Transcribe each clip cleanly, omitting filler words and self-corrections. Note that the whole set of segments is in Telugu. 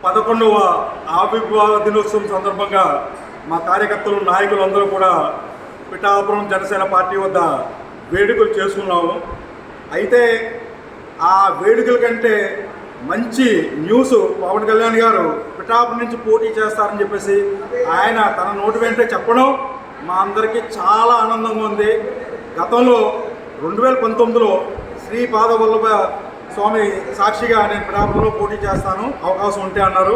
11వ ఆవిర్భావ దినోత్సవం సందర్భంగా మా కార్యకర్తలు నాయకులు అందరూ కూడా పిఠాపురం జనసేన పార్టీ వద్ద వేడుకలు చేసుకున్నాము. అయితే ఆ వేడుకల కంటే మంచి న్యూస్ పవన్ కళ్యాణ్ గారు పిఠాపురం నుంచి పోటీ చేస్తారని చెప్పేసి ఆయన తన నోటి వెంటే చెప్పడం మా అందరికీ చాలా ఆనందంగా ఉంది. గతంలో 2019లో శ్రీపాద వల్లభ స్వామి సాక్షిగా నేను పిఠాపురంలో పోటీ చేస్తాను అవకాశం ఉంటే అన్నారు.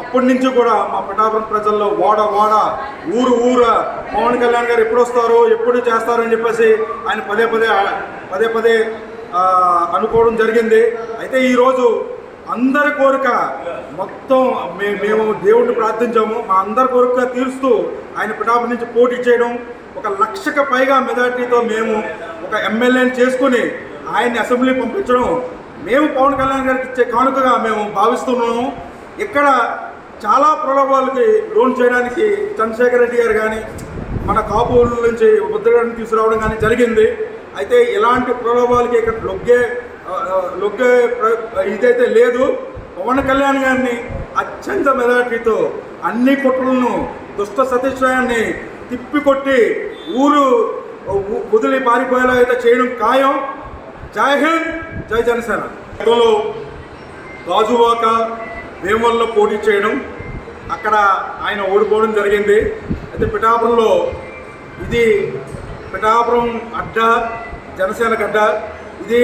అప్పటి నుంచి కూడా మా పిఠాపురం ప్రజల్లో వాడ ఊరు పవన్ కళ్యాణ్ గారు ఎప్పుడు వస్తారు ఎప్పుడు చేస్తారు అని చెప్పేసి ఆయన పదే పదే అనుకోవడం జరిగింది. అయితే ఈరోజు అందరి కోరిక మొత్తం మేము దేవుడిని ప్రార్థించాము. మా అందరి కోరిక తీరుస్తూ ఆయన పిఠాపురం నుంచి పోటీ చేయడం, 1,00,000కు పైగా మెజార్టీతో మేము ఒక ఎమ్మెల్యేని చేసుకుని ఆయన్ని అసెంబ్లీ పంపించడం మేము పవన్ కళ్యాణ్ గారికి ఇచ్చే కానుకగా మేము భావిస్తున్నాము. ఇక్కడ చాలా ప్రలోభాలకి లోన్ చేయడానికి చంద్రశేఖర్ రెడ్డి గారు కానీ మన కాపుల నుంచి ముద్రగారిని తీసుకురావడం కానీ జరిగింది. అయితే ఇలాంటి ప్రలోభాలకి ఇక్కడ లొగ్గే ఇదైతే లేదు. పవన్ కళ్యాణ్ గారిని అత్యంత మెజార్టీతో అన్ని కుట్రలను దుష్ట సతీశ్వరాన్ని తిప్పికొట్టి ఊరు వదిలి పారిపోయేలా అయితే చేయడం ఖాయం. జై హింద్, జై జనసేన. గతంలో గాజువాక వేములలో పోటీ చేయడం, అక్కడ ఆయన ఓడిపోవడం జరిగింది. అయితే పిఠాపురంలో ఇది పిఠాపురం అడ్డ, జనసేన గడ్డ. ఇది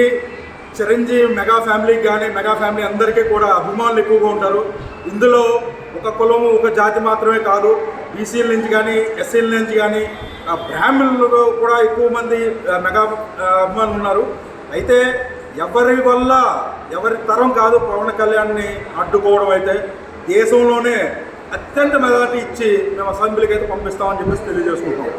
చిరంజీవి మెగా ఫ్యామిలీకి కానీ మెగా ఫ్యామిలీ అందరికీ కూడా అభిమానులు ఎక్కువగా ఉంటారు. ఇందులో ఒక కులము ఒక జాతి మాత్రమే కాదు, బీసీల నుంచి కానీ ఎస్సీల నుంచి కానీ బ్రాహ్మణులు కూడా ఎక్కువ మంది మెగా అభిమానులు ఉన్నారు. అయితే ఎవరి తరం కాదు పవన్ కళ్యాణ్ని అడ్డుకోవడం. అయితే దేశంలోనే అత్యంత మెజార్టీ ఇచ్చి మేము అసెంబ్లీకి అయితే పంపిస్తామని చెప్పేసి తెలియజేసుకుంటాం.